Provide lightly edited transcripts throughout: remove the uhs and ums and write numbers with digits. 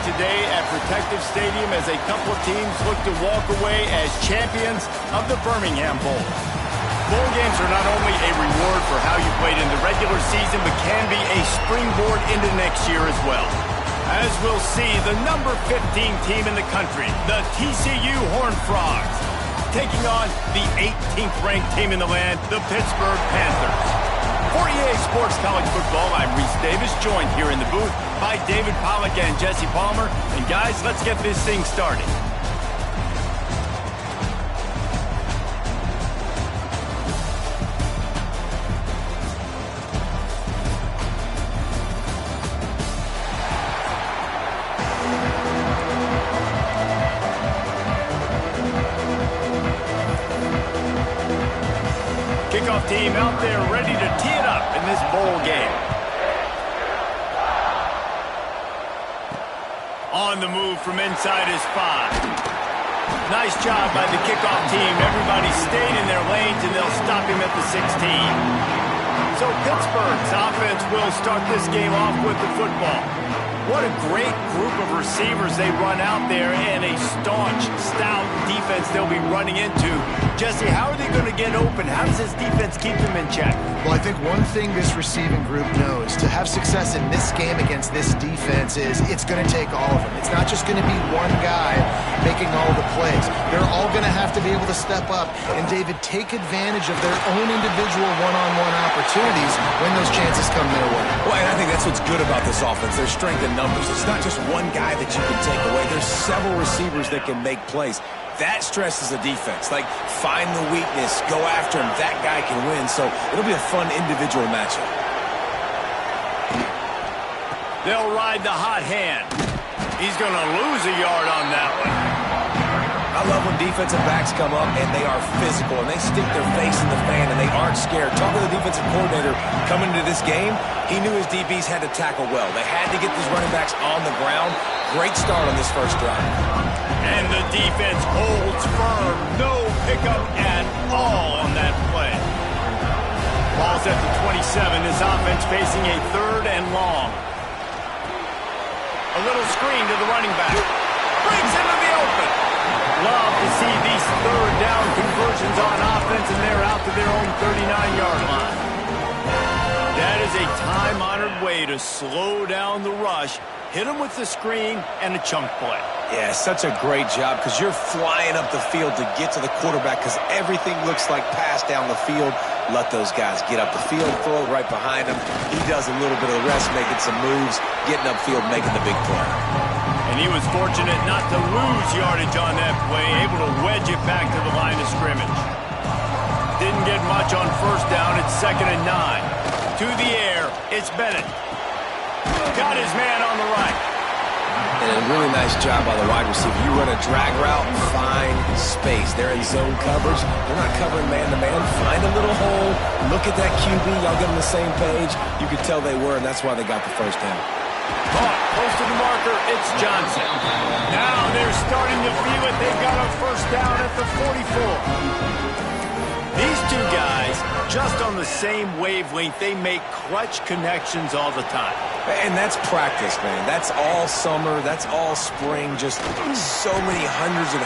today at Protective Stadium as a couple of teams look to walk away as champions of the Birmingham Bowl. Bowl games are not only a reward for how you played in the regular season, but can be a springboard into next year as well. As we'll see, the number 15 team in the country, the TCU Horned Frogs, taking on the 18th ranked team in the land, the Pittsburgh Panthers. For EA Sports College Football, I'm Reese Davis, joined here in the booth by David Pollack and Jesse Palmer. And guys, let's get this thing started. Kickoff team out there ready to tee it up in this bowl game. On the move from inside his 5. Nice job by the kickoff team. Everybody stayed in their lanes, and they'll stop him at the 16. So Pittsburgh's offense will start this game off with the football. What a great group of receivers they run out there, and a staunch, stout defense they'll be running into. Jesse, how are they going to get open? How does this defense keep them in check? Well, I think one thing this receiving group knows to have success in this game against this defense is it's going to take all of them. It's not just going to be one guy making all the plays. They're all going to have to be able to step up and, David, take advantage of their own individual one-on-one opportunities when those chances come their way. Well, and I think that's what's good about this offense. Their strength in numbers. It's not just one guy that you can take away. There's several receivers that can make plays. That stresses the defense. Like, find the weakness, go after him. That guy can win. So it'll be a fun individual matchup. They'll ride the hot hand. He's going to lose a yard on that one. I love when defensive backs come up and they are physical and they stick their face in the fan and they aren't scared. Talking to the defensive coordinator coming into this game, he knew his DBs had to tackle well. They had to get these running backs on the ground. Great start on this first drive. And the defense holds firm. No pickup at all on that play. Ball's at the 27. This offense facing a 3rd and long. A little screen to the running back. Brings into the open. Love to see these 3rd down conversions on offense, and they're out to their own 39-yard line. That is a time-honored way to slow down the rush, hit them with the screen, and a chunk play. Yeah, such a great job because you're flying up the field to get to the quarterback because everything looks like pass down the field. Let those guys get up the field, throw it right behind him. He does a little bit of the rest, making some moves, getting upfield, making the big play. And he was fortunate not to lose yardage on that play, able to wedge it back to the line of scrimmage. Didn't get much on 1st down. It's 2nd and 9. To the air, it's Bennett. Got his man on the right. And a really nice job by the wide receiver. You run a drag route, find space. They're in zone coverage. They're not covering man-to-man. Find a little hole. Look at that QB. Y'all get on the same page. You could tell they were, and that's why they got the 1st down. Caught close to the marker. It's Johnson. Now they're starting to feel it. They've got a 1st down at the 44. These two guys, just on the same wavelength, they make clutch connections all the time. And that's practice, man. That's all summer. That's all spring. Just so many hundreds and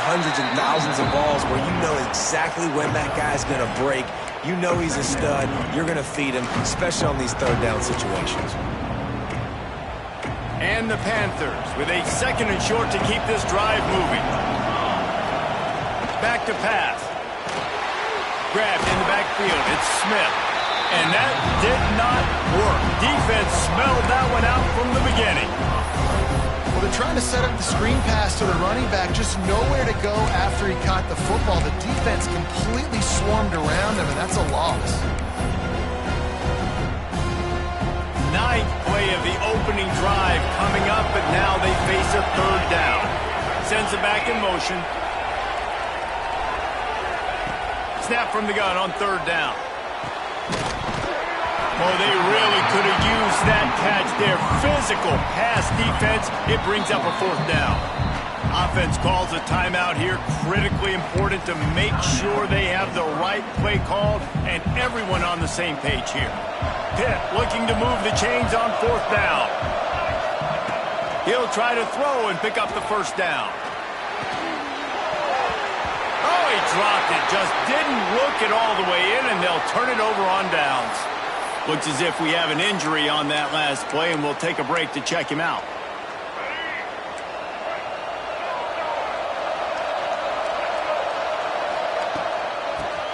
thousands of balls where you know exactly when that guy's going to break. You know he's a stud. You're going to feed him, especially on these 3rd down situations. And the Panthers with a 2nd and short to keep this drive moving. Back to pass. Grabbed in the backfield. It's Smith. And that did not work. Defense smelled that one out from the beginning. Well, they're trying to set up the screen pass to the running back. Just nowhere to go after he caught the football. The defense completely swarmed around him, and that's a loss. 9th play of the opening drive coming up, but now they face a 3rd down. Sends it back in motion. Snap from the gun on 3rd down. Oh, they really could have used that catch there. Physical pass defense. It brings up a 4th down. Offense calls a timeout here. Critically important to make sure they have the right play called and everyone on the same page here. Pitt looking to move the chains on 4th down. He'll try to throw and pick up the first down. Oh, he dropped it. Just didn't look it all the way in, and they'll turn it over on downs. Looks as if we have an injury on that last play, and we'll take a break to check him out.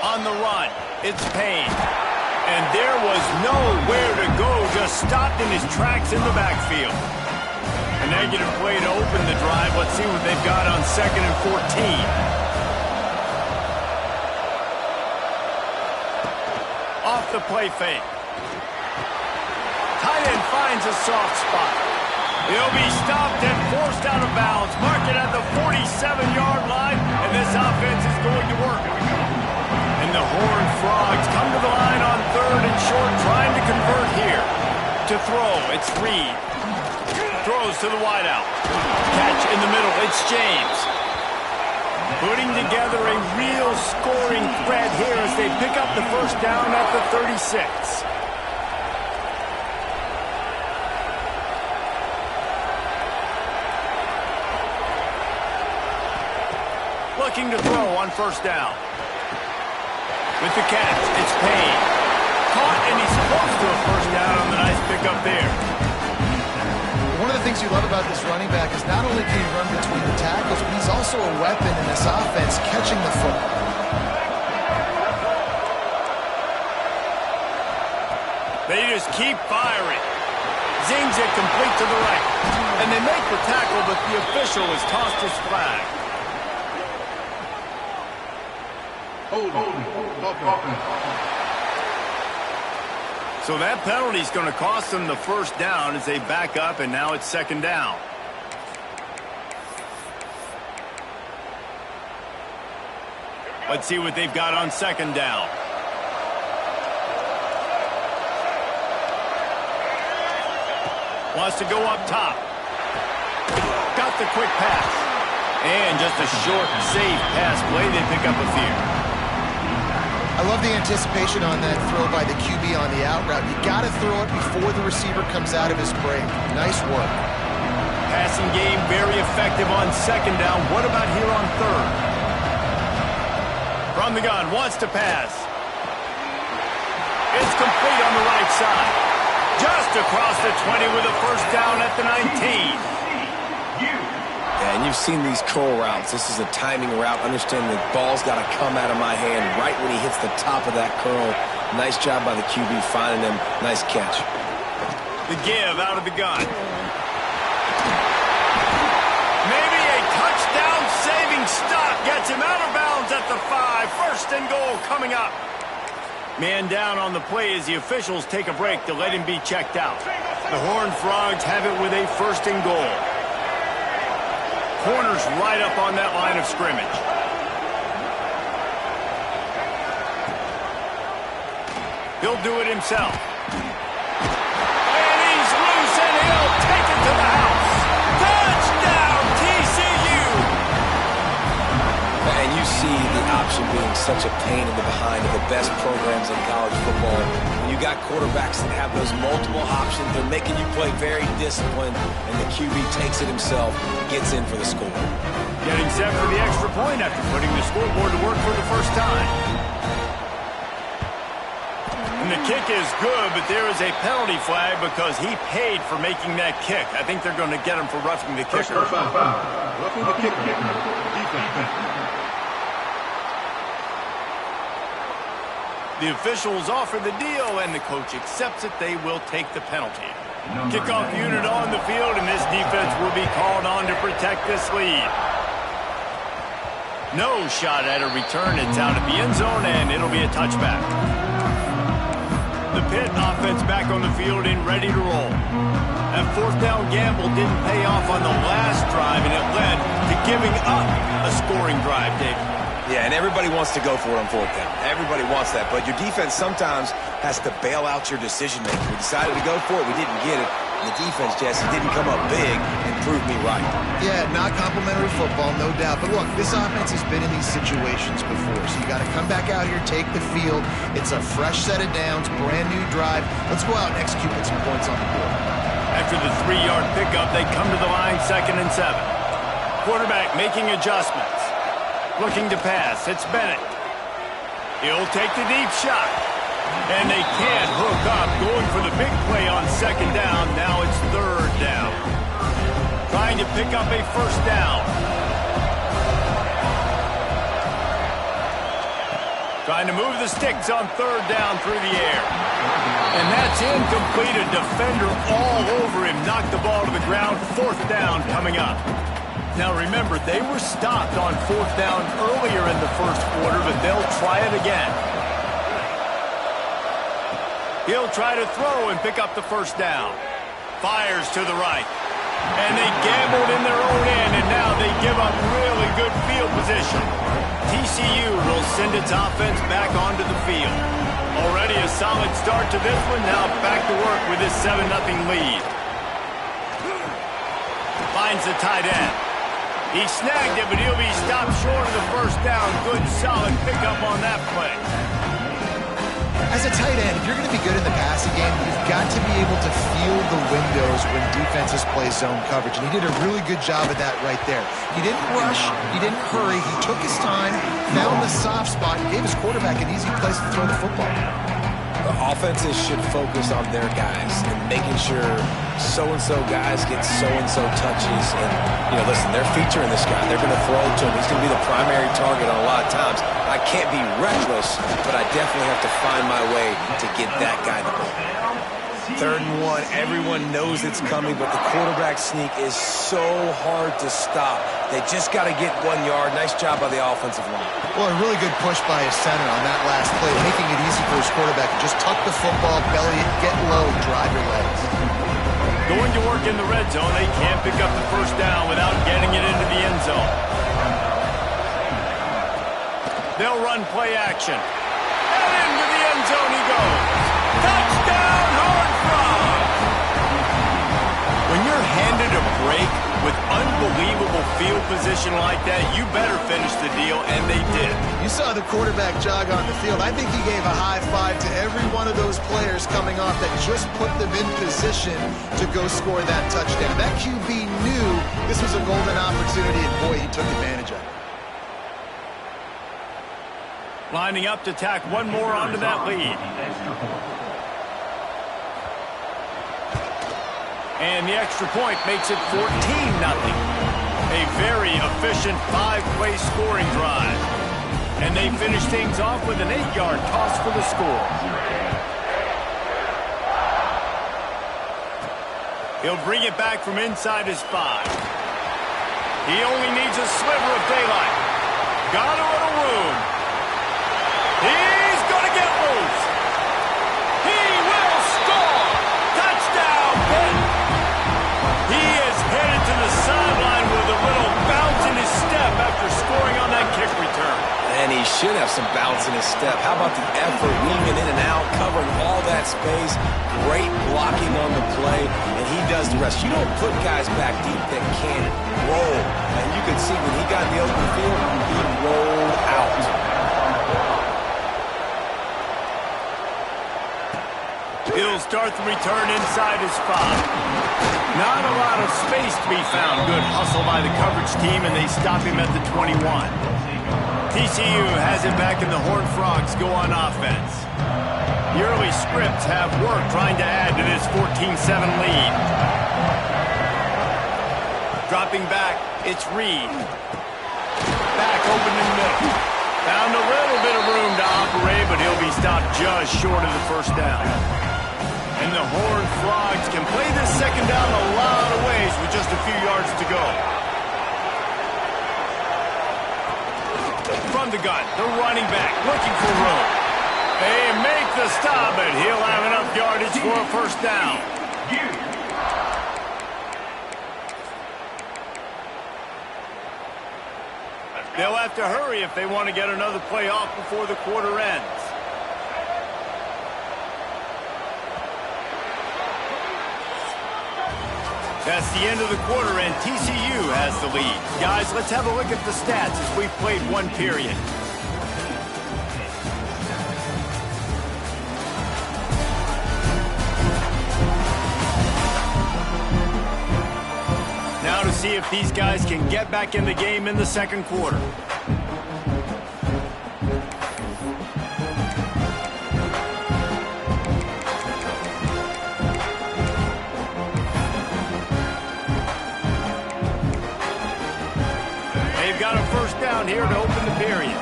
On the run, it's Payne. And there was nowhere to go, just stopped in his tracks in the backfield. A negative play to open the drive. Let's see what they've got on 2nd and 14. Off the play fake. Tight end finds a soft spot. He'll be stopped and forced out of bounds. Mark it at the 47-yard line, and this offense is going to work. And the Horned Frogs come to the line on 3rd and short, trying to convert here. To throw, it's Reed. Throws to the wideout. Catch in the middle, it's James. Putting together a real scoring threat here as they pick up the first down at the 36. Looking to throw on first down. With the catch, it's Payne. Caught, and he's close to a first down on the nice pickup there. One of the things you love about this running back is not only can he run between the tackles, but he's also a weapon in this offense, catching the football. They just keep firing. Zings it complete to the right. And they make the tackle, but the official has tossed his flag. So that penalty is going to cost them the first down as they back up, and now it's 2nd down. Let's see what they've got on 2nd down. Wants to go up top. Got the quick pass. And just a short, safe pass play. They pick up a few. I love the anticipation on that throw by the QB on the out route. You got to throw it before the receiver comes out of his break. Nice work. Passing game very effective on 2nd down. What about here on 3rd? From the gun, wants to pass. It's complete on the right side. Just across the 20 with a first down at the 19. And you've seen these curl routes. This is a timing route. Understand the ball's got to come out of my hand right when he hits the top of that curl. Nice job by the QB finding him. Nice catch. The give out of the gun. Maybe a touchdown-saving stop gets him out of bounds at the 5. 1st and goal coming up. Man down on the play as the officials take a break to let him be checked out. The Horned Frogs have it with a 1st and goal. Corners right up on that line of scrimmage. He'll do it himself. And he's loose, and he'll take it to the house. Touchdown, TCU! And you see the option being such a pain in the behind of the best programs in college football. When you got quarterbacks that have those multiple options, they're making you play very disciplined, and the QB takes it himself, gets in for the score. Getting set for the extra point after putting the scoreboard to work for the first time. And the kick is good, but there is a penalty flag because he paid for making that kick. I think they're going to get him for roughing the kicker. Roughing the kicker. Defense. The officials offer the deal, and the coach accepts it. They will take the penalty. Kickoff unit on the field, and this defense will be called on to protect this lead. No shot at a return. It's out at the end zone, and it'll be a touchback. The Pitt offense back on the field and ready to roll. That 4th down gamble didn't pay off on the last drive, and it led to giving up a scoring drive, Dave. Yeah, and everybody wants to go for it on 4th down. Everybody wants that, but your defense sometimes has to bail out your decision-making. We decided to go for it. We didn't get it. And the defense, Jesse, didn't come up big and prove me right. Yeah, not complimentary football, no doubt. But look, this offense has been in these situations before, so you got to come back out here, take the field. It's a fresh set of downs, brand new drive. Let's go out and execute with some points on the board. After the 3-yard pickup, they come to the line 2nd and 7. Quarterback making adjustments. Looking to pass. It's Bennett. He'll take the deep shot. And they can't hook up. Going for the big play on 2nd down. Now it's 3rd down. Trying to pick up a 1st down. Trying to move the sticks on 3rd down through the air. And that's incomplete. A defender all over him. Knocked the ball to the ground. 4th down coming up. Now remember, they were stopped on 4th down earlier in the 1st quarter, but they'll try it again. He'll try to throw and pick up the 1st down. Fires to the right. And they gambled in their own end, and now they give up really good field position. TCU will send its offense back onto the field. Already a solid start to this one. Now back to work with this 7-0 lead. Finds the tight end. He snagged it, but he'll be stopped short of the 1st down. Good, solid pickup on that play. As a tight end, if you're going to be good in the passing game, you've got to be able to feel the windows when defenses play zone coverage. And he did a really good job of that right there. He didn't rush. He didn't hurry. He took his time, found the soft spot, and gave his quarterback an easy place to throw the football. The offenses should focus on their guys and making sure so-and-so guys get so-and-so touches. And, you know, listen, they're featuring this guy. They're going to throw it to him. He's going to be the primary target on a lot of times. I can't be reckless, but I definitely have to find my way to get that guy the ball. 3rd and 1. Everyone knows it's coming, but the quarterback sneak is so hard to stop. They just got to get 1 yard. Nice job by the offensive line. Well, a really good push by his center on that last play, making it easy for his quarterback to just tuck the football, belly it, get low, drive your legs. Going to work in the red zone. They can't pick up the 1st down without getting it into the end zone. They'll run play action. And into the end zone he goes. Touchdown, Horned Frog! When you're handed a break with unbelievable field position like that, you better finish the deal, and they did. You saw the quarterback jog on the field. I think he gave a high five to every one of those players coming off that just put them in position to go score that touchdown. That QB knew this was a golden opportunity, and boy, he took advantage of it. Lining up to tack one more onto that lead. And the extra point makes it 14-0. A very efficient 5-play scoring drive. And they finish things off with an 8-yard toss for the score. He'll bring it back from inside his 5. He only needs a sliver of daylight. Got a little room. He's going to get loose. He will score. Touchdown, Ben. He is headed to the sideline with a little bounce in his step after scoring on that kick return. And he should have some bounce in his step. How about the effort, weaving in and out, covering all that space, great blocking on the play, and he does the rest. You don't put guys back deep that can't roll. And you can see when he got in the open field, he rolled out. He'll start the return inside his 5. Not a lot of space to be found. Good hustle by the coverage team, and they stop him at the 21. TCU has it back, and the Horned Frogs go on offense. The early scripts have worked trying to add to this 14-7 lead. Dropping back, it's Reed. Back open in the middle. Found a little bit of room to operate, but he'll be stopped just short of the 1st down. And the Horned Frogs can play this 2nd down a lot of ways with just a few yards to go. From the gun, the running back looking for room. They make the stop, but he'll have enough yardage for a 1st down. They'll have to hurry if they want to get another play off before the quarter ends. That's the end of the quarter, and TCU has the lead. Guys, let's have a look at the stats as we've played one period. see if these guys can get back in the game in the second quarter. They've got a first down here to open the period.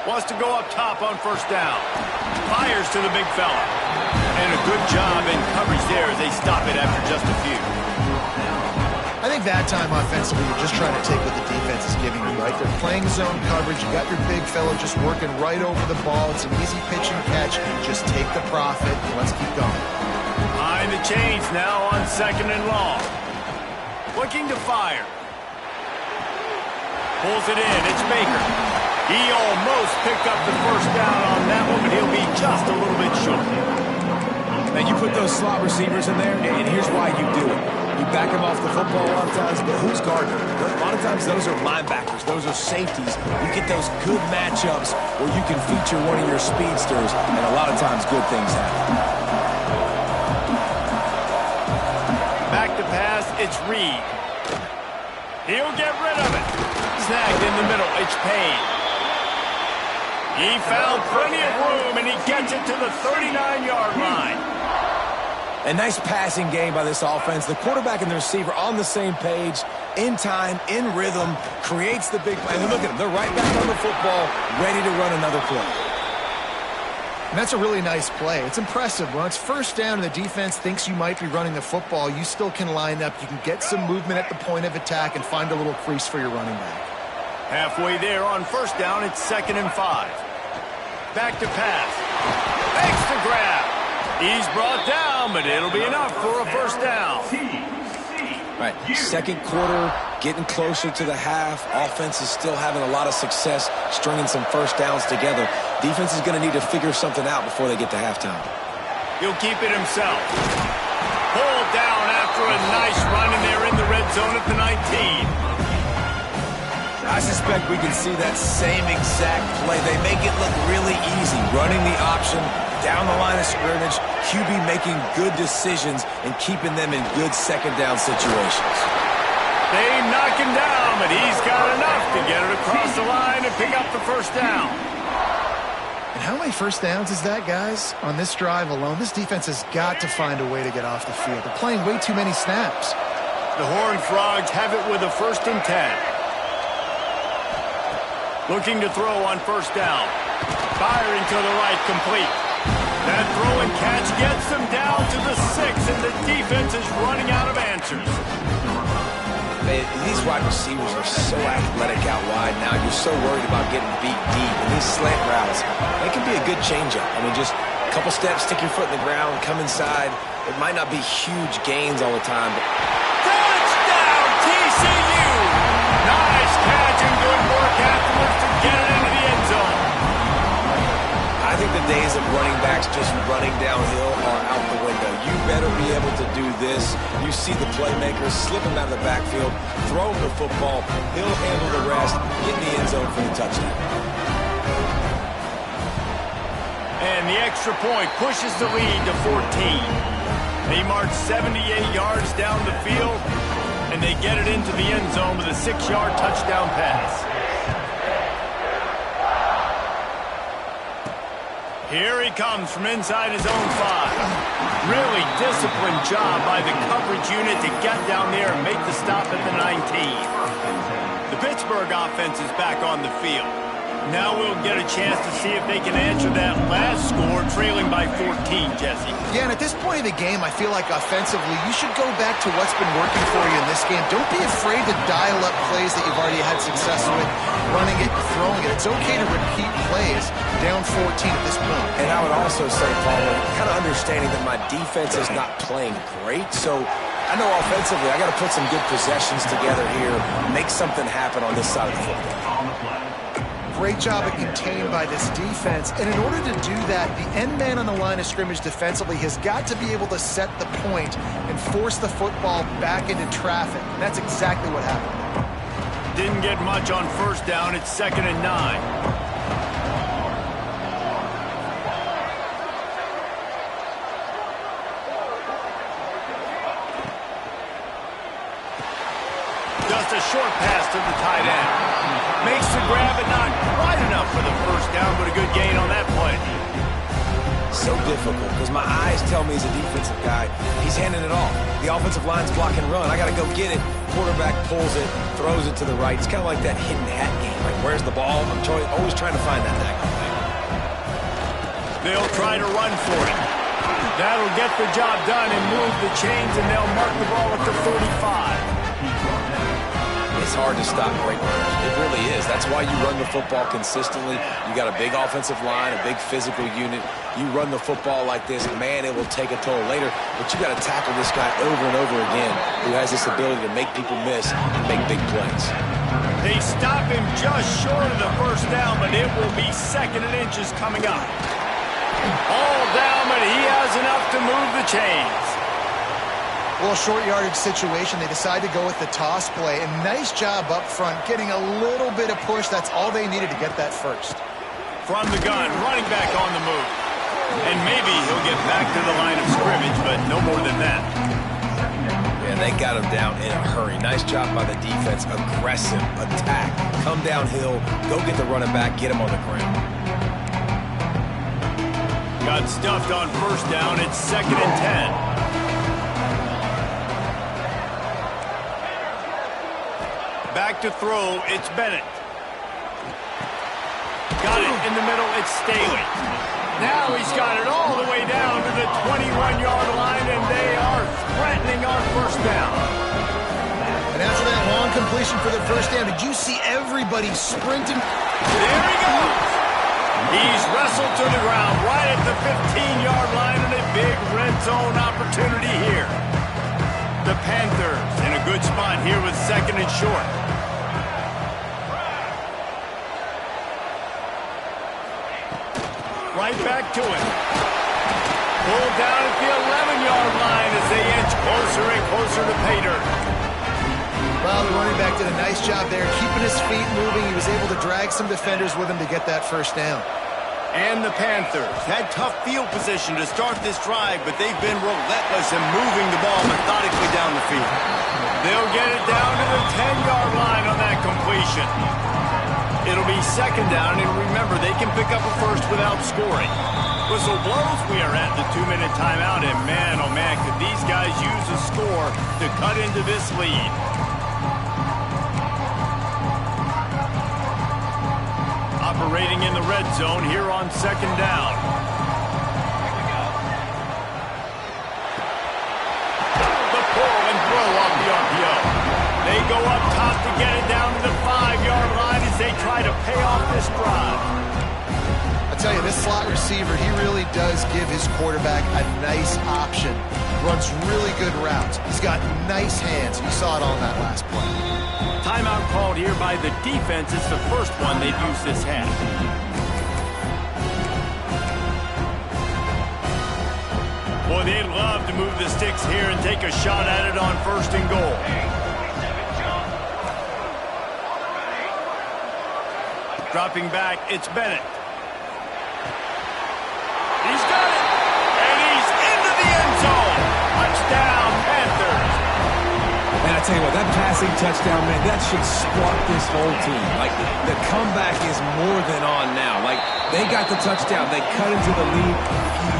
Wants to go up top on first down. Fires to the big fella. And a good job in coverage there as they stop it after just a few. I think that time offensively, you're just trying to take what the defense is giving you, right? They're playing zone coverage. You got your big fella just working right over the ball. It's an easy pitch and catch. Just take the profit and let's keep going. Behind the chains now on second and long. Looking to fire. Pulls it in. It's Baker. He almost picked up the first down on that one, but he'll be just a little bit short. And you put those slot receivers in there, and here's why you do it. You back them off the football a lot of times, but who's guarding them? A lot of times those are linebackers. Those are safeties. You get those good matchups where you can feature one of your speedsters, and a lot of times good things happen. Back to pass, it's Reed. He'll get rid of it. Snagged in the middle, it's Payne. He found plenty of room, and he gets it to the 39-yard line. A nice passing game by this offense. The quarterback and the receiver on the same page, in time, in rhythm, creates the big play. And look at them. They're right back on the football, ready to run another play. And that's a really nice play. It's impressive. When it's first down and the defense thinks you might be running the football, you still can line up. You can get some movement at the point of attack and find a little crease for your running back. Halfway there on first down, it's 2nd and 5. Back to pass. Makes the grab. He's brought down, but it'll be enough for a first down. Right, second quarter, getting closer to the half. Offense is still having a lot of success stringing some first downs together. Defense is going to need to figure something out before they get to halftime. He'll keep it himself. Pulled down after a nice run, and they're in the red zone at the 19. I suspect we can see that same exact play. They make it look really easy, running the option down the line of scrimmage, QB making good decisions and keeping them in good second down situations. They knock him down, but he's got enough to get it across the line and pick up the first down. And how many first downs is that, guys? On this drive alone, this defense has got to find a way to get off the field. They're playing way too many snaps. The Horned Frogs have it with a 1st and 10. Looking to throw on first down. Firing to the right, complete. That throw and catch gets them down to the 6, and the defense is running out of answers. Man, these wide receivers are so athletic out wide now. You're so worried about getting beat deep. And these slant routes, they can be a good changeup. I mean, just a couple steps, stick your foot in the ground, come inside. It might not be huge gains all the time, but... Touchdown, TCU! Nice catch and good work afterwards to get it into the end zone. I think the days of running backs just running downhill are out the window. You better be able to do this. You see the playmakers slip him out of the backfield, throw him the football, he'll handle the rest, get in the end zone for the touchdown. And the extra point pushes the lead to 14. They march 78 yards down the field, and they get it into the end zone with a 6-yard touchdown pass. Here he comes from inside his own 5. Really disciplined job by the coverage unit to get down there and make the stop at the 19. The Pittsburgh offense is back on the field. Now we'll get a chance to see if they can answer that last score, trailing by 14, Jesse. Yeah, and at this point of the game, I feel like offensively, you should go back to what's been working for you in this game. Don't be afraid to dial up plays that you've already had success with, running it and throwing it. It's okay to repeat plays down 14 at this point. And I would also say, Paul, kind of understanding that my defense is not playing great, so I know offensively I got to put some good possessions together here, make something happen on this side of the football. Great job at contained by this defense. And in order to do that, the end man on the line of scrimmage defensively has got to be able to set the point and force the football back into traffic. And that's exactly what happened. Didn't get much on first down. It's 2nd and 9. Just a short pass to the tight end. Makes the grab, but not quite enough for the first down, but a good gain on that play. So difficult because my eyes tell me he's a defensive guy. He's handing it off. The offensive line's block and run. I got to go get it. Quarterback pulls it, throws it to the right. It's kind of like that hidden hat game. Like, where's the ball? I'm always trying to find that thing. They'll try to run for it. That'll get the job done and move the chains, and they'll mark the ball at the 35. It's hard to stop great runners. It really is. That's why you run the football consistently. You got a big offensive line, a big physical unit. You run the football like this, man, it will take a toll later. But you got to tackle this guy over and over again who has this ability to make people miss and make big plays. They stop him just short of the first down, but it will be 2nd and inches coming up. All down, but he has enough to move the chains. Well, short yardage situation, they decide to go with the toss play, and nice job up front, getting a little bit of push. That's all they needed to get that first. From the gun, running back on the move. And maybe he'll get back to the line of scrimmage, but no more than that. Yeah, they got him down in a hurry. Nice job by the defense. Aggressive attack. Come downhill, go get the running back, get him on the ground. Got stuffed on first down. It's 2nd and 10. Back to throw, it's Bennett. Got it in the middle, it's Staley. Now he's got it all the way down to the 21-yard line, and they are threatening on first down. And after that long completion for the first down, did you see everybody sprinting? There he goes. He's wrestled to the ground right at the 15-yard line, and a big red zone opportunity here. The Panthers in a good spot here with 2nd and short. Right back to him. Pulled down at the 11-yard line as they inch closer and closer to pay dirt. Well, the running back did a nice job there, keeping his feet moving. He was able to drag some defenders with him to get that first down. And the Panthers had tough field position to start this drive, but they've been relentless in moving the ball methodically down the field. They'll get it down to the 10-yard line on that completion. It'll be 2nd down, and remember, they can pick up a first without scoring. Whistle blows, we are at the 2-minute timeout, and man, oh man, could these guys use a score to cut into this lead. Operating in the red zone here on 2nd down. The pull and throw off the RPO. They go up top to get it down to the 5-yard line as they try to pay off this drive. I tell you, this slot receiver, he really does give his quarterback a nice option. Runs really good routes. He's got nice hands. You saw it on that last play. Timeout called here by the defense. It's the first one they've used this half. Boy, they'd love to move the sticks here and take a shot at it on 1st and goal. Dropping back, it's Bennett. He's got it! And he's into the end zone! Touchdown, Panthers! Man, I tell you what, that passing touchdown, man, that should spark this whole team. Like, the comeback is more than on now. Like, they got the touchdown. They cut into the lead.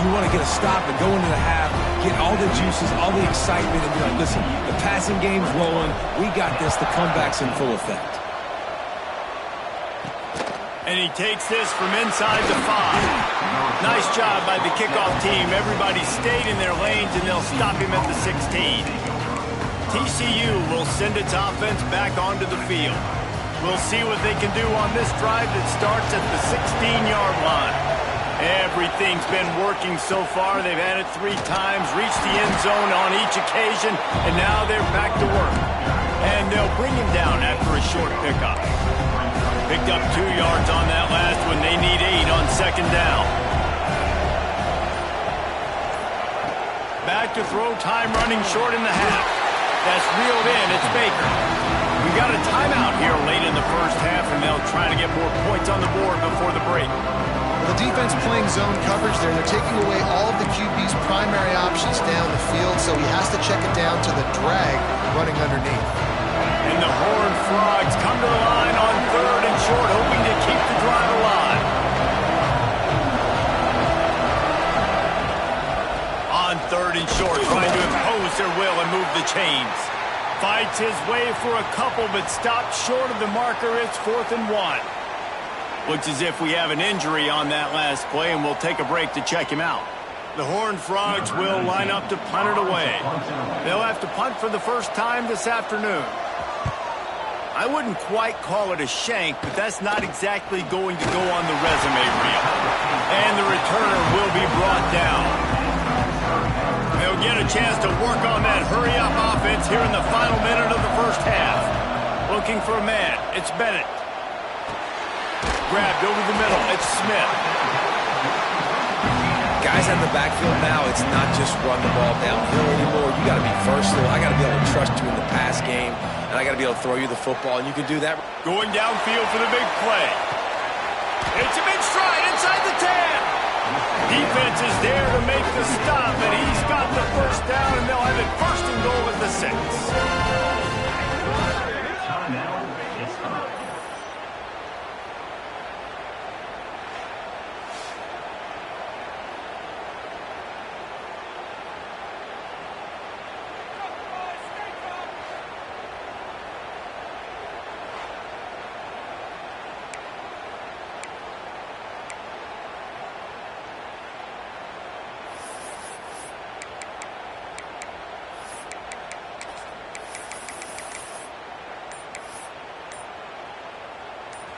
You want to get a stop and go into the half, get all the juices, all the excitement, and be like, listen, the passing game's rolling. We got this. The comeback's in full effect. And he takes this from inside the 5. Nice job by the kickoff team. Everybody stayed in their lanes, and they'll stop him at the 16. TCU will send its offense back onto the field. We'll see what they can do on this drive that starts at the 16-yard line. Everything's been working so far. They've had it 3 times, reached the end zone on each occasion, and now they're back to work. And they'll bring him down after a short pickup. Picked up 2 yards on that last one. They need 8 on 2nd down. Back to throw, time running short in the half. That's reeled in. It's Baker. We got a timeout here late in the first half, and they'll try to get more points on the board before the break. Well, the defense playing zone coverage there. They're taking away all of the QB's primary options down the field, so he has to check it down to the drag running underneath. And the Horned Frogs come to the line on 3rd and short, hoping to keep the drive alive. On 3rd and short, trying to impose their will and move the chains. Fights his way for a couple, but stopped short of the marker. It's 4th and 1. Looks as if we have an injury on that last play, and we'll take a break to check him out. The Horned Frogs will line up to punt it away. They'll have to punt for the first time this afternoon. I wouldn't quite call it a shank, but that's not exactly going to go on the resume reel. And the returner will be brought down. They'll get a chance to work on that hurry-up offense here in the final minute of the first half. Looking for a man. It's Bennett. Grabbed over the middle. It's Smith. Guys in the backfield now, it's not just run the ball downhill anymore. You got to be versatile. I got to be able to trust you in the pass game, and I got to be able to throw you the football, and you can do that. Going downfield for the big play. It's a big stride inside the 10. Defense is there to make the stop, and he's got the first down, and they'll have it 1st and goal at the 6.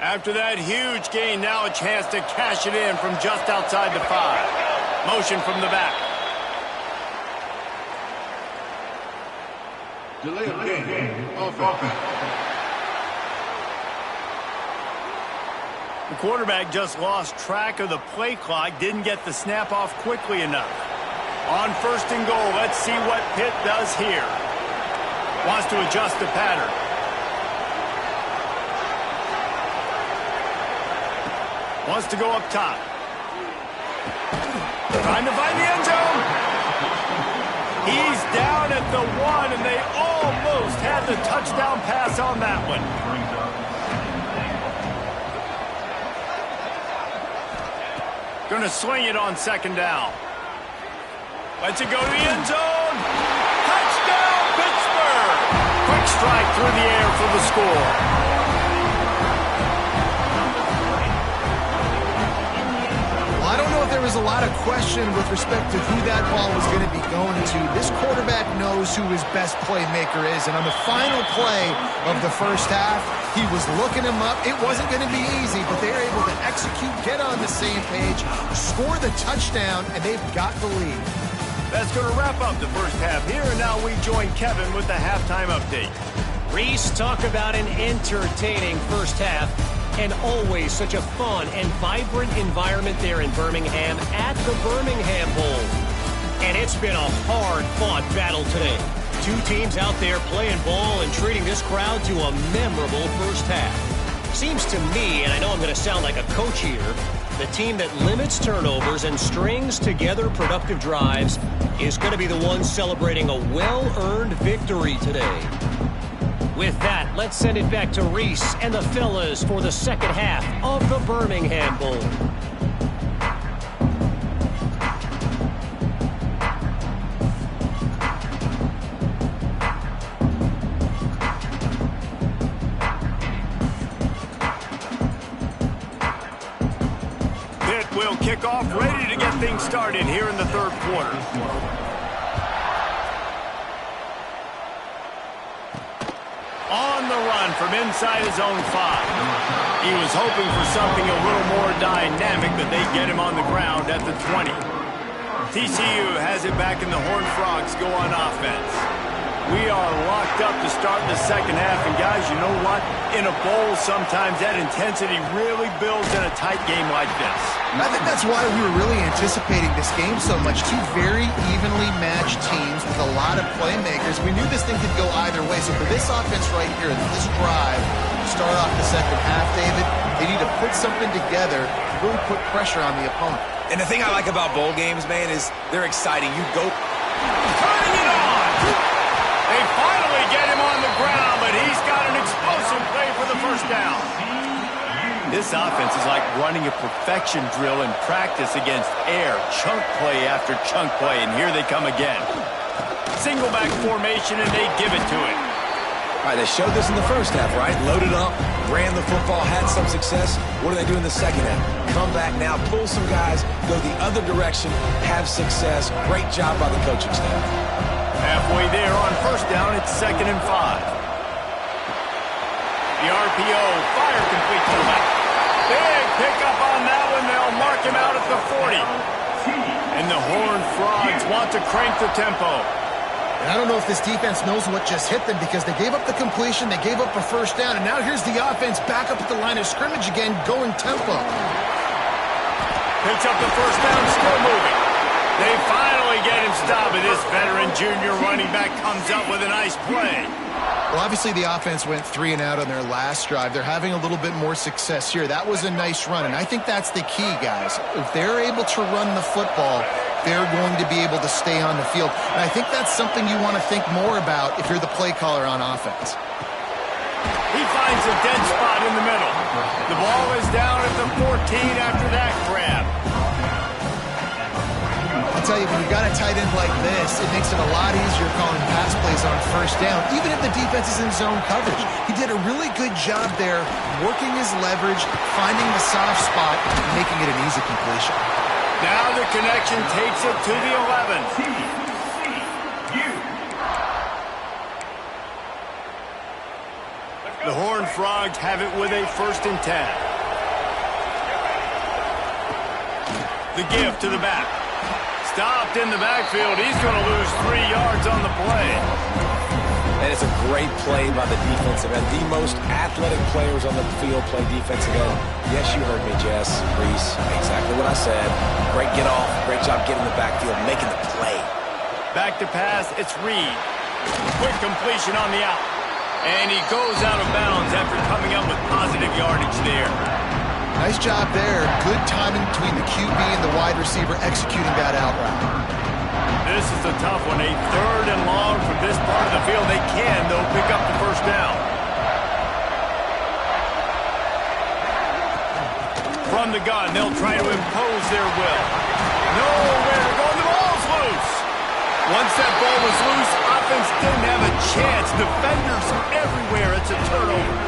After that huge gain, now a chance to cash it in from just outside the 5. Motion from the back. Delay of game. Offense. The quarterback just lost track of the play clock, didn't get the snap off quickly enough. On 1st and goal, let's see what Pitt does here. Wants to adjust the pattern. Wants to go up top. Trying to find the end zone. He's down at the 1, and they almost had the touchdown pass on that one. Gonna swing it on 2nd down. Lets it go to the end zone. Touchdown, Pittsburgh! Quick strike through the air for the score. I don't know if there was a lot of question with respect to who that ball was going to be going to. This quarterback knows who his best playmaker is, and on the final play of the first half, he was looking him up. It wasn't going to be easy, but they were able to execute, get on the same page, score the touchdown, and they've got the lead. That's going to wrap up the first half here, and now we join Kevin with the halftime update. Reese, talk about an entertaining first half. And always such a fun and vibrant environment there in Birmingham at the Birmingham Bowl. And it's been a hard-fought battle today. 2 teams out there playing ball and treating this crowd to a memorable first half. Seems to me, and I know I'm going to sound like a coach here, the team that limits turnovers and strings together productive drives is going to be the one celebrating a well-earned victory today. With that, let's send it back to Reese and the fellas for the second half of the Birmingham Bowl. Pitt will kick off, ready to get things started here in the 3rd quarter. On the run from inside his own 5. He was hoping for something a little more dynamic, but they get him on the ground at the 20. TCU has it back, and the Horned Frogs go on offense. We are locked up to start the second half, and guys, you know what? In a bowl, sometimes that intensity really builds in a tight game like this. I think that's why we were really anticipating this game so much. 2 very evenly matched teams with a lot of playmakers. We knew this thing could go either way. So for this offense right here, this drive, to start off the second half, David, they need to put something together to really put pressure on the opponent. And the thing I like about bowl games, man, is they're exciting. You go. Turning it on! They finally get him on the ground, but he's down. This offense is like running a perfection drill in practice against air. Chunk play after chunk play, and here they come again. Single back formation, and they give it to it. All right, they showed this in the first half, right? Loaded up, ran the football, had some success. What do they do in the second half? Come back now, pull some guys, go the other direction, have success. Great job by the coaching staff. Halfway there on first down, it's 2nd and 5. The RPO, fire complete to the left. Big pickup on that one. They'll mark him out at the 40. And the Horned Frogs want to crank the tempo. And I don't know if this defense knows what just hit them because they gave up the completion, they gave up a first down, and now here's the offense back up at the line of scrimmage again, going tempo. Picks up the first down, still moving. They finally get him stopped, and this veteran junior running back comes up with a nice play. Well, obviously the offense went 3 and out on their last drive. They're having a little bit more success here. That was a nice run, and I think that's the key, guys. If they're able to run the football, they're going to be able to stay on the field. And I think that's something you want to think more about if you're the play caller on offense. He finds a dead spot in the middle. The ball is down at the 14 after that grab. I'll tell you, when you got a tight end like this, it makes it a lot easier calling pass plays on first down, even if the defense is in zone coverage. He did a really good job there, working his leverage, finding the soft spot, and making it an easy completion. Now the connection takes it to the 11. The Horned Frogs have it with a 1st and 10. The give to the back. Stopped in the backfield. He's going to lose 3 yards on the play. And it's a great play by the defensive end. The most athletic players on the field play defensive end. Yes, you heard me, Jess, Reese. Exactly what I said. Great get off. Great job getting the backfield, making the play. Back to pass. It's Reed. Quick completion on the out. And he goes out of bounds after coming up with positive yardage there. Nice job there. Good timing between the QB and the wide receiver executing that out route. This is a tough one. A 3rd and long from this part of the field. They can, though, pick up the first down. From the gun, they'll try to impose their will. Nowhere to go. The ball's loose. Once that ball was loose, offense didn't have a chance. Defenders everywhere. It's a turnover.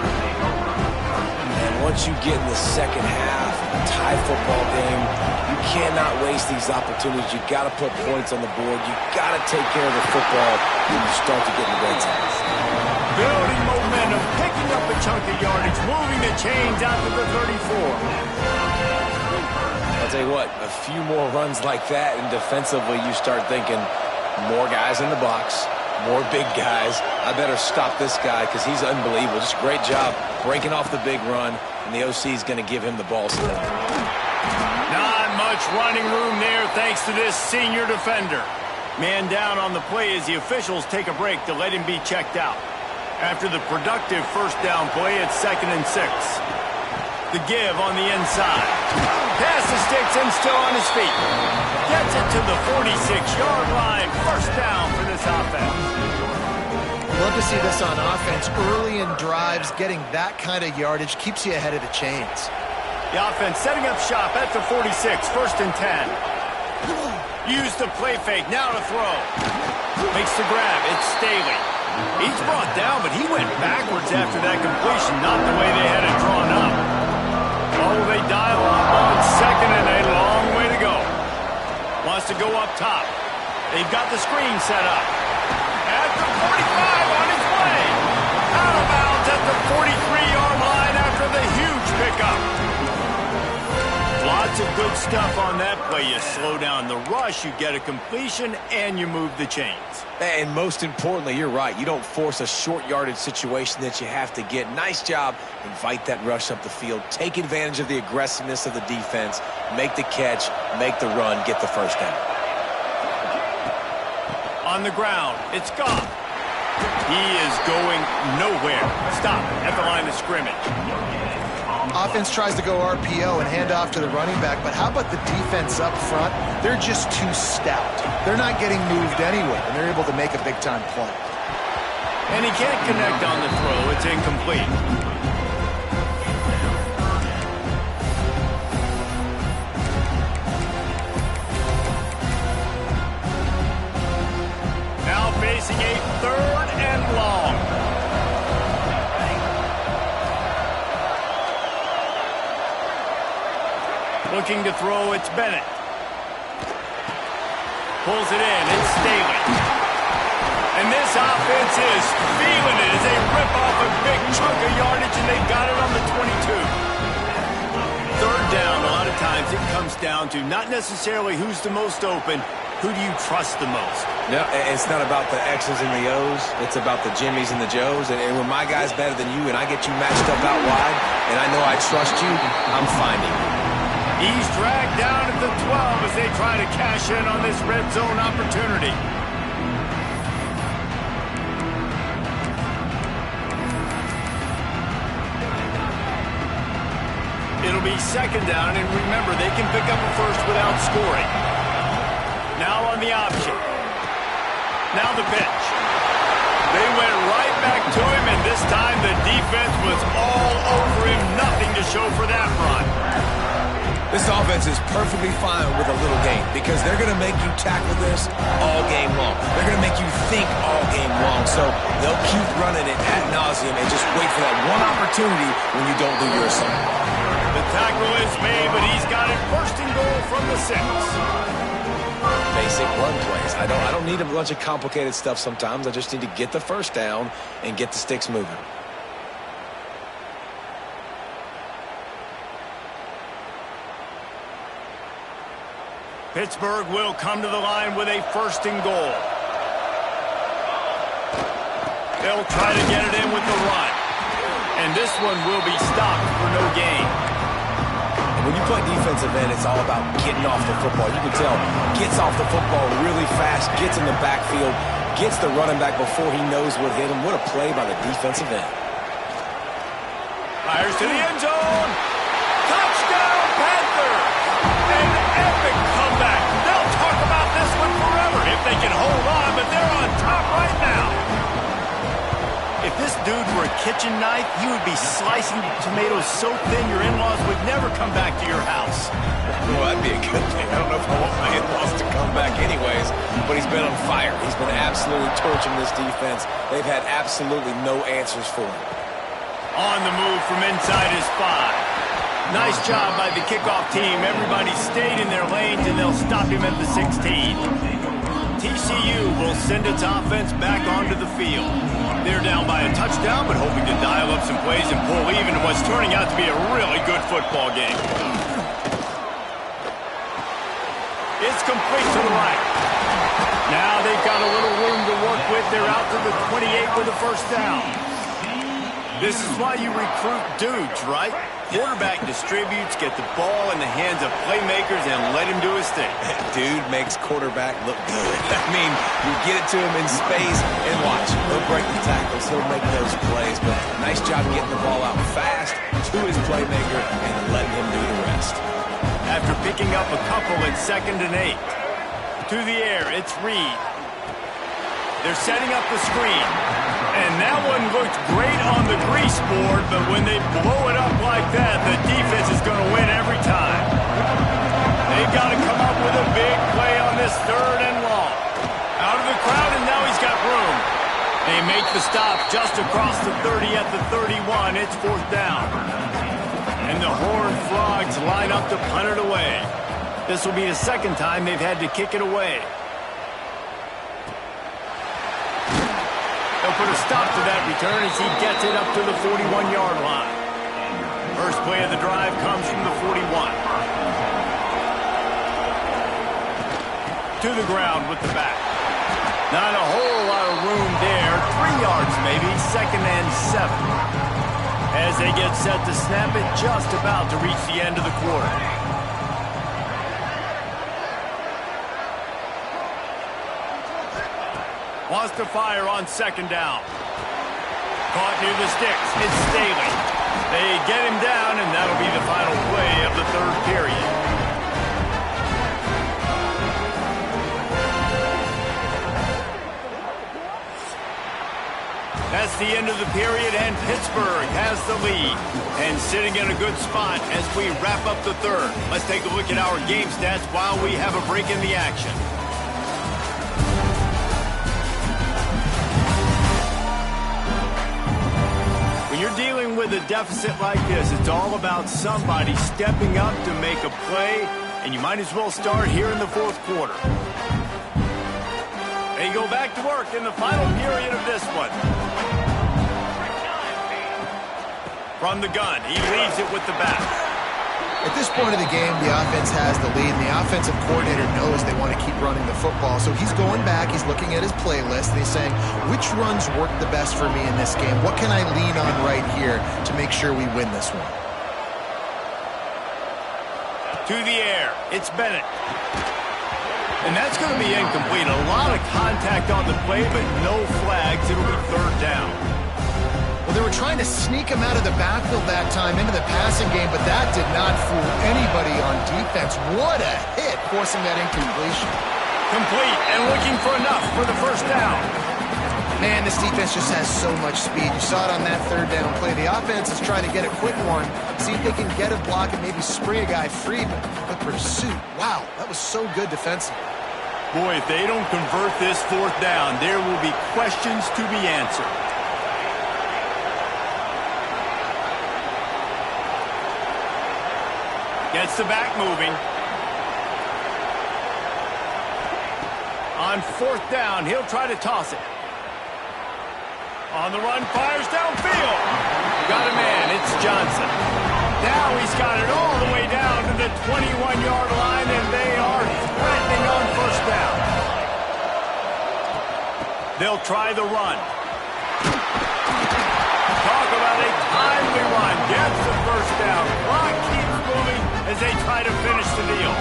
Once you get in the second half, a tie football game, you cannot waste these opportunities. You got to put points on the board. You got to take care of the football when you start to get in the red zone. Building momentum, picking up a chunk of yardage, moving the chains out to the 34. I'll tell you what, a few more runs like that, and defensively you start thinking more guys in the box, more big guys. I better stop this guy because he's unbelievable. Just a great job breaking off the big run, and the OC is going to give him the ball still. Not much running room there thanks to this senior defender. Man down on the play as the officials take a break to let him be checked out. After the productive first down play, it's 2nd and 6. The give on the inside. Pass the sticks and still on his feet. Gets it to the 46-yard line. First down for this offense. Love to see this on offense. Early in drives, getting that kind of yardage keeps you ahead of the chains. The offense setting up shop at the 46, 1st and 10. Use the play fake, now to throw. Makes the grab, it's Staley. He's brought down, but he went backwards after that completion, not the way they had it drawn up. Oh, they dial up on 2nd and a long way to go. Wants to go up top. They've got the screen set up. At the 45 on his way. Out of bounds at the 43-yard line after the huge pickup. Lots of good stuff on that play. You slow down the rush, you get a completion, and you move the chains. And most importantly, you're right. You don't force a short yardage situation that you have to get. Nice job. Invite that rush up the field. Take advantage of the aggressiveness of the defense. Make the catch. Make the run. Get the first down. On the ground, it's Goff. He is going nowhere. Stop at the line of scrimmage. Offense tries to go RPO and hand off to the running back, but how about the defense up front? They're just too stout. They're not getting moved anywhere, and they're able to make a big-time play. And he can't connect on the throw. It's incomplete. facing a 3rd and long. Looking to throw, it's Bennett. Pulls it in, it's Staley. And this offense is feeling it as they rip off a big chunk of yardage, and they got it on the 22. 3rd down, a lot of times it comes down to not necessarily who's the most open, who do you trust the most? No, it's not about the X's and the O's. It's about the Jimmies and the Joes. And when my guy's better than you and I get you matched up out wide, and I know I trust you, I'm finding you. He's dragged down at the 12 as they try to cash in on this red zone opportunity. It'll be 2nd down, and remember, they can pick up a first without scoring. Now on the option. Now the pitch. They went right back to him, and this time the defense was all over him. Nothing to show for that run. This offense is perfectly fine with a little game because they're going to make you tackle this all game long. They're going to make you think all game long. So they'll keep running it ad nauseum and just wait for that one opportunity when you don't do your assignment. The tackle is made, but he's got it 1st and goal from the 6. Basic run plays. I don't need a bunch of complicated stuff sometimes. I just need to get the 1st down and get the sticks moving. Pittsburgh will come to the line with a 1st and goal. They'll try to get it in with the run. And this one will be stopped for no gain. When you play defensive end, it's all about getting off the football. You can tell, gets off the football really fast, gets in the backfield, gets the running back before he knows what hit him. What a play by the defensive end. Fires to the end zone. Touchdown, Panthers! An epic comeback. They'll talk about this one forever if they can hold on, but they're on top right now. If this dude were a kitchen knife, he would be slicing tomatoes so thin your in-laws would never come back to your house. Well, that'd be a good thing. I don't know if I want my in-laws to come back anyways, but he's been on fire. He's been absolutely torching this defense. They've had absolutely no answers for him. On the move from inside his 5. Nice job by the kickoff team. Everybody stayed in their lanes, and they'll stop him at the 16. TCU will send its offense back onto the field. They're down by a touchdown, but hoping to dial up some plays and pull even in what's turning out to be a really good football game. It's complete to the right. Now they've got a little room to work with. They're out to the 28 with a 1st down. This is why you recruit dudes, right? Quarterback distributes, get the ball in the hands of playmakers, and let him do his thing. Dude makes quarterback look good. I mean, you get it to him in space, and watch. He'll break the tackles. He'll make those plays. But nice job getting the ball out fast to his playmaker and letting him do the rest. After picking up a couple, it's 2nd and 8. To the air, it's Reed. They're setting up the screen. And that one looked great on the grease board, but when they blow it up like that, the defense is going to win every time. They've got to come up with a big play on this 3rd and long. Out of the crowd, and now he's got room. They make the stop just across the 30 at the 31. It's 4th down. And the Horned Frogs line up to punt it away. This will be the 2nd time they've had to kick it away. They'll put a stop to that return as he gets it up to the 41-yard line. First play of the drive comes from the 41. To the ground with the back. Not a whole lot of room there. 3 yards maybe, 2nd and 7. As they get set to snap it, just about to reach the end of the quarter. Wants to fire on 2nd down. Caught near the sticks. It's Staley. They get him down, and that'll be the final play of the 3rd period. That's the end of the period, and Pittsburgh has the lead. And sitting in a good spot as we wrap up the 3rd. Let's take a look at our game stats while we have a break in the action. a deficit like this, it's all about somebody stepping up to make a play, and you might as well start here in the fourth quarter. They go back to work in the final period of this one. From the gun, he leaves it with the back. At this point of the game, the offense has the lead, and the offensive coordinator knows they want to keep running the football. So he's going back, he's looking at his playlist, and he's saying, which runs work the best for me in this game? What can I lean on right here to make sure we win this one? To the air, it's Bennett. And that's going to be incomplete. A lot of contact on the play, but no flags. It'll be third down. Well, they were trying to sneak him out of the backfield that time into the passing game, but that did not fool anybody on defense. What a hit, forcing that incompletion. Complete and looking for enough for the first down. Man, this defense just has so much speed. You saw it on that third down play. The offense is trying to get a quick one, see if they can get a block and maybe spring a guy free, but the pursuit, wow, that was so good defensively. Boy, if they don't convert this fourth down, there will be questions to be answered. Gets the back moving. On fourth down, he'll try to toss it. On the run, fires downfield. Got a man, it's Johnson. Now he's got it all the way down to the 21-yard line, and they are threatening on first down. They'll try the run. Talk about a timely run. Gets the first down. Clock keeps moving as they try to finish the deal.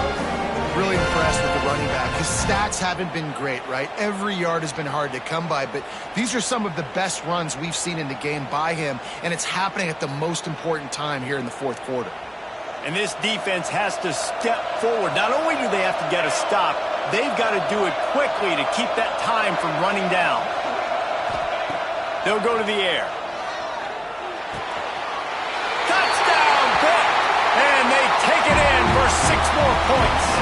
Really impressed with the running back. His stats haven't been great, right? Every yard has been hard to come by, but these are some of the best runs we've seen in the game by him, and it's happening at the most important time here in the fourth quarter. And this defense has to step forward. Not only do they have to get a stop, they've got to do it quickly to keep that time from running down. They'll go to the air. Touchdown, pick! And they take it in for 6 more points.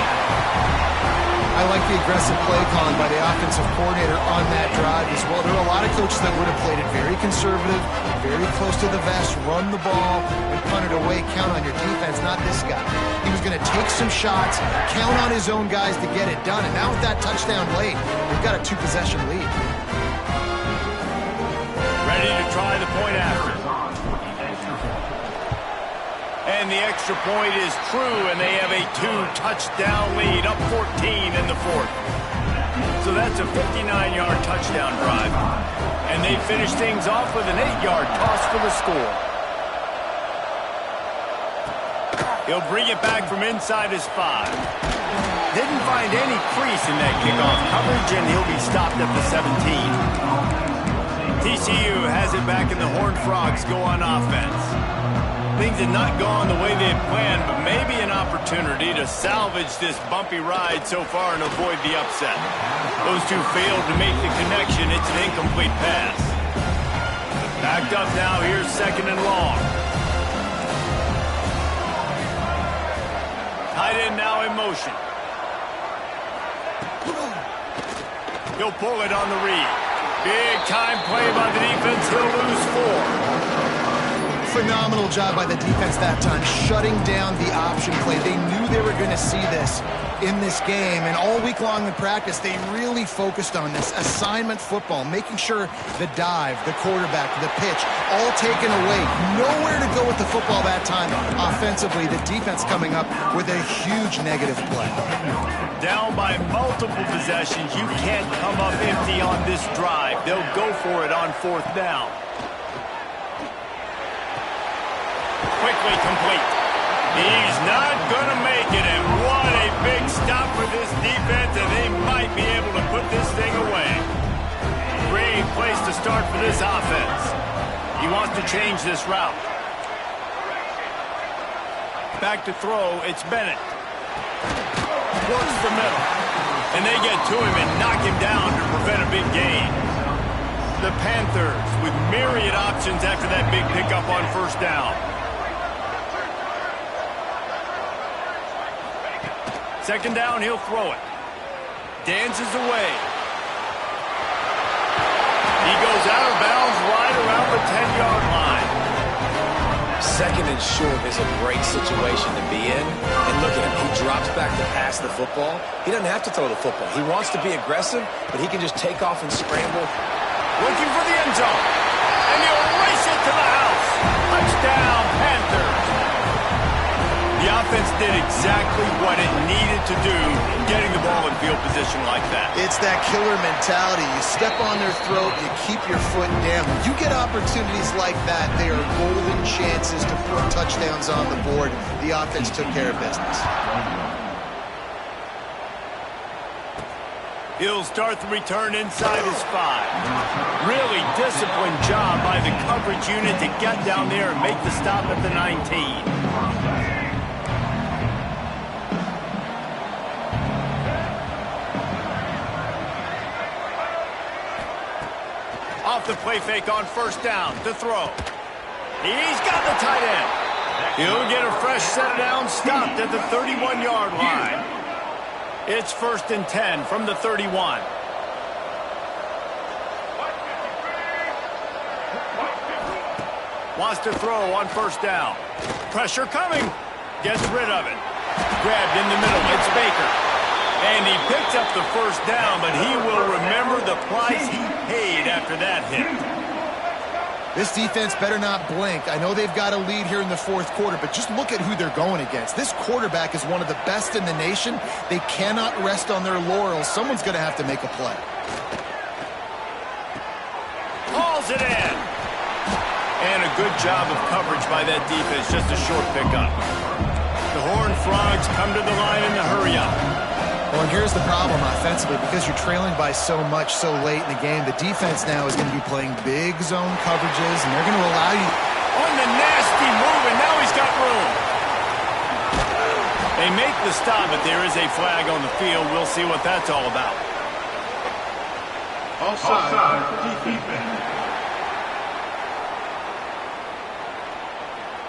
I like the aggressive play calling by the offensive coordinator on that drive as well. There are a lot of coaches that would have played it very conservative, very close to the vest, run the ball, and punt it away. Count on your defense, not this guy. He was going to take some shots, count on his own guys to get it done. And now with that touchdown late, they've got a 2-possession lead. Ready to try the point after. And the extra point is true, and they have a 2-touchdown lead, up 14 in the fourth. So that's a 59-yard touchdown drive. And they finish things off with an 8-yard toss for the score. He'll bring it back from inside his 5. Didn't find any crease in that kickoff coverage, and he'll be stopped at the 17. TCU has it back, and the Horned Frogs go on offense. Things had not gone the way they had planned, but maybe an opportunity to salvage this bumpy ride so far and avoid the upset. Those two failed to make the connection. It's an incomplete pass. Backed up now. Here's second and long. Tight end now in motion. He'll pull it on the read. Big time play by the defense. He'll lose 4. Phenomenal job by the defense that time, shutting down the option play. They knew they were going to see this in this game, and all week long in practice, they really focused on this assignment football, making sure the dive, the quarterback, the pitch, all taken away. Nowhere to go with the football that time. Offensively, the defense coming up with a huge negative play. Down by multiple possessions, you can't come up empty on this drive. They'll go for it on fourth down. Quickly complete. He's not going to make it, and what a big stop for this defense, and they might be able to put this thing away. Great place to start for this offense. He wants to change this route. Back to throw, it's Bennett. Works the middle, and they get to him and knock him down to prevent a big gain. The Panthers with myriad options after that big pickup on first down. Second down, he'll throw it. Dances away. He goes out of bounds right around the 10-yard line. Second and short is a great situation to be in. And look at him. He drops back to pass the football. He doesn't have to throw the football. He wants to be aggressive, but he can just take off and scramble. Looking for the end zone. And he'll race it to the house. Touchdown, Panthers. The offense did exactly what it needed to do, getting the ball in field position like that. It's that killer mentality. You step on their throat, you keep your foot down. When you get opportunities like that, they are golden chances to put touchdowns on the board. The offense took care of business. He'll start the return inside his 5. Really disciplined job by the coverage unit to get down there and make the stop at the 19. Off the play fake on first down to throw. He's got the tight end. He'll get a fresh set of downs stopped at the 31-yard line. It's 1st and 10 from the 31. Wants to throw on first down. Pressure coming. Gets rid of it. Grabbed in the middle. It's Baker. And he picks up the first down, but he will remember the price he paid after that hit. This defense better not blink. I know they've got a lead here in the fourth quarter, but just look at who they're going against. This quarterback is one of the best in the nation. They cannot rest on their laurels. Someone's going to have to make a play. Hauls it in. And a good job of coverage by that defense. Just a short pickup. The Horned Frogs come to the line in the hurry-up. Well, and here's the problem offensively. Because you're trailing by so much so late in the game, the defense now is going to be playing big zone coverages, and they're going to allow you. On the nasty move, and now he's got room. They make the stop, but there is a flag on the field. We'll see what that's all about. Offside, defense.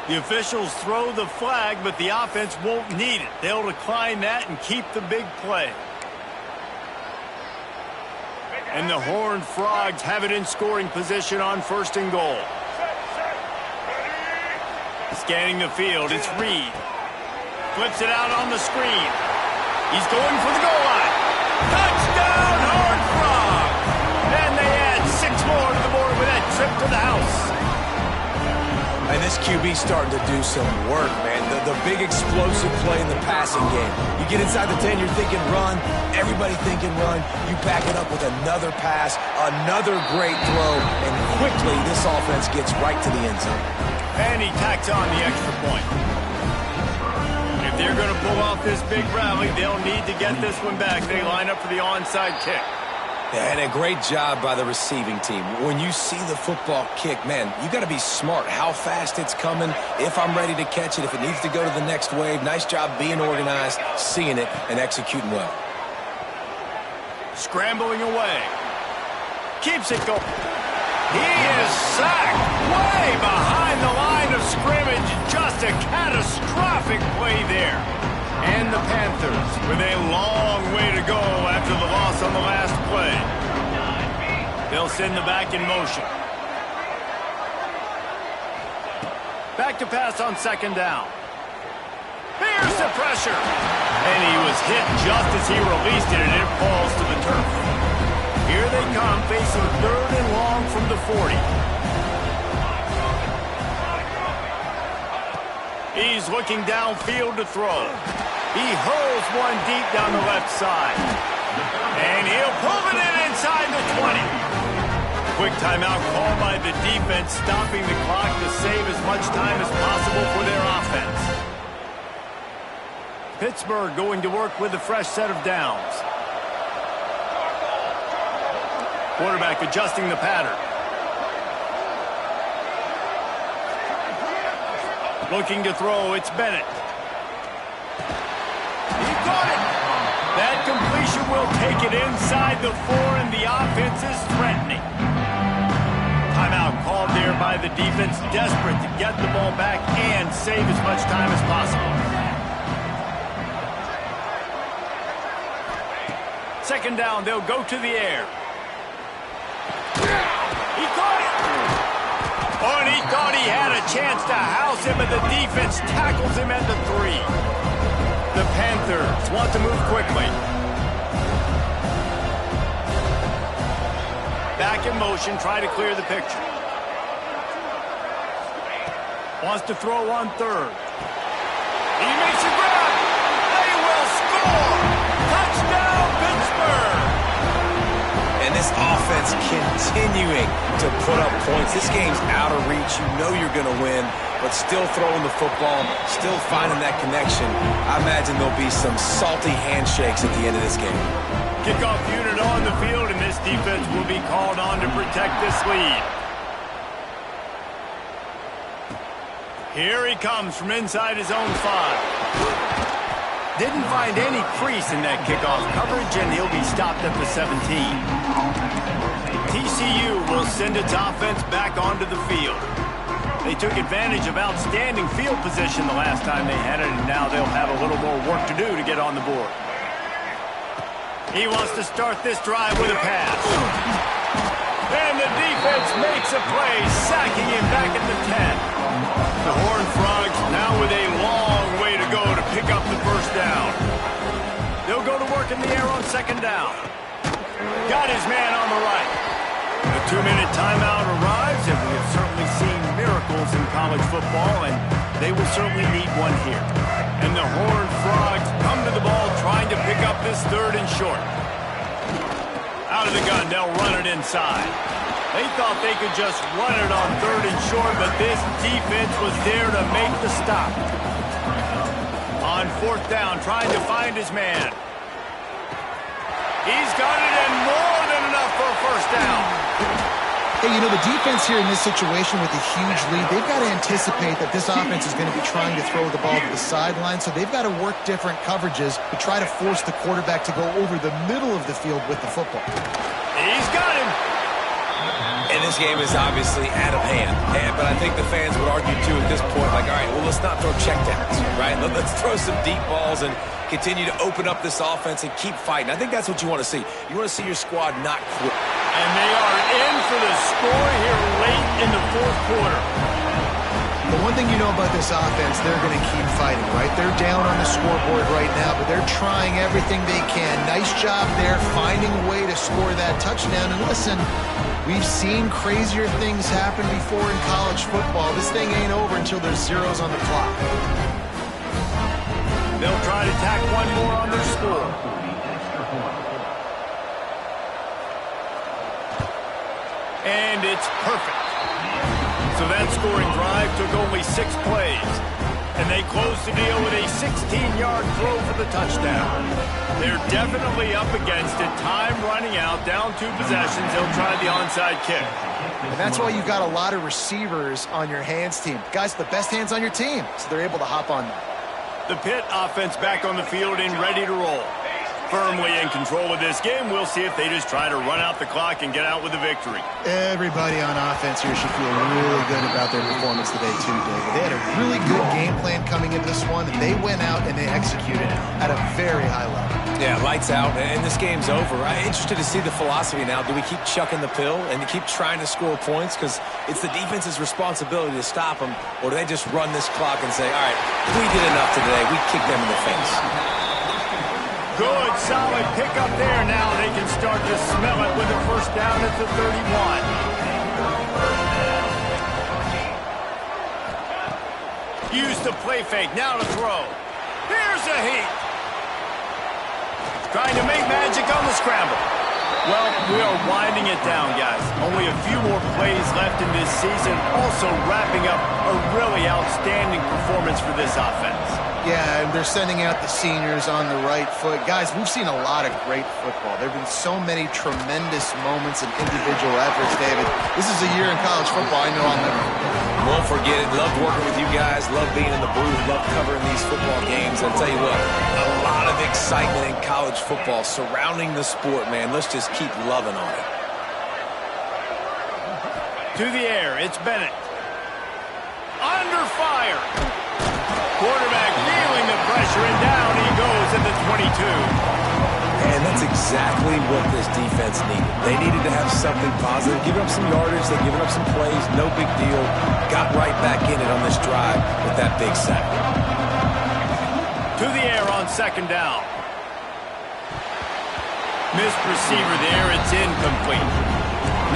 The officials throw the flag, but the offense won't need it. They'll decline that and keep the big play. And the Horned Frogs have it in scoring position on 1st and goal. Scanning the field, it's Reed. Flips it out on the screen. He's going for the goal line. Touchdown, Horned Frogs! And they add 6 more to the board with that trip to the house. And this QB's starting to do some work, man. The big explosive play in the passing game. You get inside the 10, you're thinking run. Everybody thinking run. You back it up with another pass, another great throw, and quickly this offense gets right to the end zone. And he tacks on the extra point. If they're going to pull off this big rally, they'll need to get this one back. They line up for the onside kick. And a great job by the receiving team. When you see the football kick, man, you got to be smart how fast it's coming, if I'm ready to catch it, if it needs to go to the next wave. Nice job being organized, seeing it, and executing well. Scrambling away. Keeps it going. He is sacked way behind the line of scrimmage. Just a catastrophic play there. And the Panthers with a long way to go after the loss on the last play. They'll send the back in motion. Back to pass on 2nd down. Here's the pressure. And he was hit just as he released it, and it falls to the turf. Here they come, facing 3rd and long from the 40. He's looking downfield to throw. He hurls one deep down the left side. And he'll pull it in inside the 20. Quick timeout called by the defense, stopping the clock to save as much time as possible for their offense. Pittsburgh going to work with a fresh set of downs. Quarterback adjusting the pattern. Looking to throw, it's Bennett. He caught it. That completion will take it inside the 4, and the offense is threatening. Timeout called there by the defense, desperate to get the ball back and save as much time as possible. 2nd down, they'll go to the air. He caught it. Oh, and he thought he had a chance to house him, and the defense tackles him at the 3. The Panthers want to move quickly. Back in motion, try to clear the picture. Wants to throw on 3rd. He makes a grab. They will score. Touchdown, Pittsburgh. And this offense continuing to put up points. This game's out of reach. You know you're going to win, but still throwing the football, still finding that connection. I imagine there'll be some salty handshakes at the end of this game. Kickoff unit on the field, and this defense will be called on to protect this lead. Here he comes from inside his own 5. Didn't find any crease in that kickoff coverage, and he'll be stopped at the 17. TCU will send its offense back onto the field. They took advantage of outstanding field position the last time they had it, and now they'll have a little more work to do to get on the board. He wants to start this drive with a pass. And the defense makes a play, sacking him back at the 10. The Horned Frogs now with a long way to go to pick up the first down. They'll go to work in the air on 2nd down. Got his man on the right. The 2-minute timeout arrives, and we have certainly seen miracles in college football, and they will certainly need one here. And the Horned Frogs come to the ball trying to pick up this 3rd and short. Out of the gun, they'll run it inside. They thought they could just run it on 3rd and short, but this defense was there to make the stop. On 4th down, trying to find his man. He's got it, and more than enough for a first down. Hey, you know, the defense here in this situation with a huge lead, they've got to anticipate that this offense is going to be trying to throw the ball to the sideline, so they've got to work different coverages to try to force the quarterback to go over the middle of the field with the football. He's got him. And this game is obviously out of hand. But I think the fans would argue, too, at this point, like, all right, well, let's not throw checkdowns, right? Let's throw some deep balls and continue to open up this offense and keep fighting. I think that's what you want to see. You want to see your squad not quit. And they are in for the score here late in the 4th quarter. The one thing you know about this offense, they're going to keep fighting, right? They're down on the scoreboard right now, but they're trying everything they can. Nice job there, finding a way to score that touchdown. And listen, we've seen crazier things happen before in college football. This thing ain't over until there's zeros on the clock. They'll try to tack one more on their score. And it's perfect. So that scoring drive took only 6 plays. And they closed the deal with a 16-yard throw for the touchdown. They're definitely up against it. Time running out, down 2 possessions. They'll try the onside kick. And that's why you've got a lot of receivers on your hands team. Guys, the best hands on your team, so they're able to hop on that. The Pitt offense back on the field and ready to roll. Firmly in control of this game. We'll see if they just try to run out the clock and get out with a victory. Everybody on offense here should feel really good about their performance today, too, David. They had a really good game plan coming into this one, and they went out and they executed at a very high level. Yeah, lights out, and this game's over. I'm interested to see the philosophy now. Do we keep chucking the pill and keep trying to score points because it's the defense's responsibility to stop them, or do they just run this clock and say, all right, we did enough today. We kicked them in the face. Good, solid pickup there. Now they can start to smell it with a first down at the 31. Use the play fake. Now to throw. Here's a heat. Trying to make magic on the scramble. Well, we are winding it down, guys. Only a few more plays left in this season. Also wrapping up a really outstanding performance for this offense. Yeah, and they're sending out the seniors on the right foot. Guys, we've seen a lot of great football. There have been so many tremendous moments and individual efforts, David. This is a year in college football I know I'll never forget. Won't forget it. Love working with you guys. Love being in the booth. Love covering these football games. I'll tell you what, a lot of excitement in college football surrounding the sport, man. Let's just keep loving on it. To the air, it's Bennett. Under fire. Quarterback feeling the pressure, and down he goes at the 22. And And that's exactly what this defense needed. They needed to have something positive. Giving up some yardage, they've given up some plays, no big deal. Got right back in it on this drive with that big sack. To the air on second down. Missed receiver there, it's incomplete.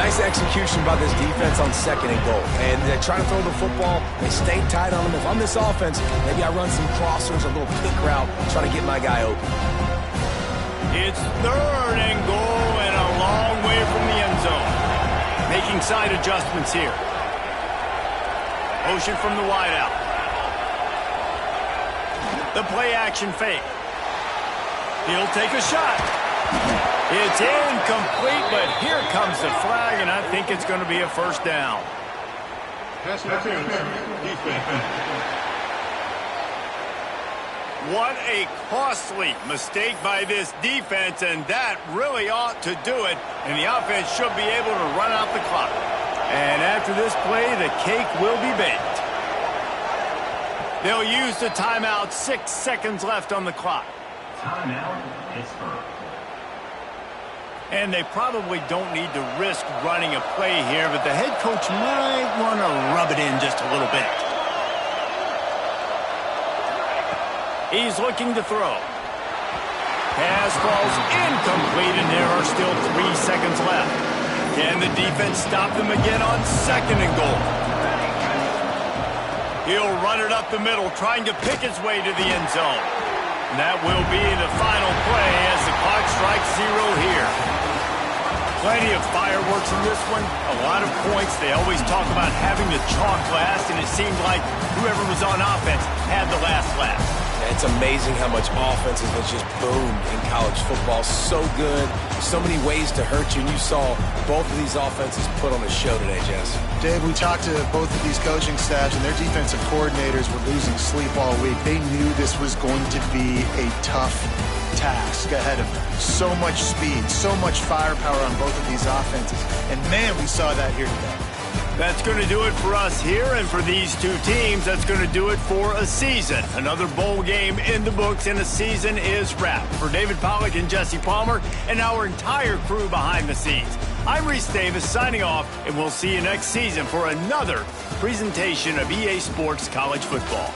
Nice execution by this defense on second and goal. And they try to throw the football. They stay tight on them. If I'm this offense, maybe I run some crossers, a little pick route, try to get my guy open. It's third and goal and a long way from the end zone. Making side adjustments here. Motion from the wideout. The play action fake. He'll take a shot. It's incomplete, but here comes the flag, and I think it's going to be a first down. What a costly mistake by this defense, and that really ought to do it, and the offense should be able to run out the clock. And after this play, the cake will be baked. They'll use the timeout, 6 seconds left on the clock. Timeout, Pittsburgh. And they probably don't need to risk running a play here, but the head coach might want to rub it in just a little bit. He's looking to throw. Pass falls incomplete, and there are still 3 seconds left. Can the defense stop them again on second and goal? He'll run it up the middle, trying to pick his way to the end zone. And that will be the final play as the clock strikes 0 here. Plenty of fireworks in this one, a lot of points. They always talk about having the chalk last, and it seemed like whoever was on offense had the last laugh. It's amazing how much offense has just boomed in college football. So good, so many ways to hurt you, and you saw both of these offenses put on a show today, Jess. Dave, we talked to both of these coaching staffs, and their defensive coordinators were losing sleep all week. They knew this was going to be a tough task ahead of them. So much speed, so much firepower on both of these offenses. And, man, we saw that here today. That's going to do it for us here, and for these two teams, that's going to do it for a season. Another bowl game in the books, and a season is wrapped. For David Pollack and Jesse Palmer and our entire crew behind the scenes, I'm Reese Davis signing off, and we'll see you next season for another presentation of EA Sports College Football.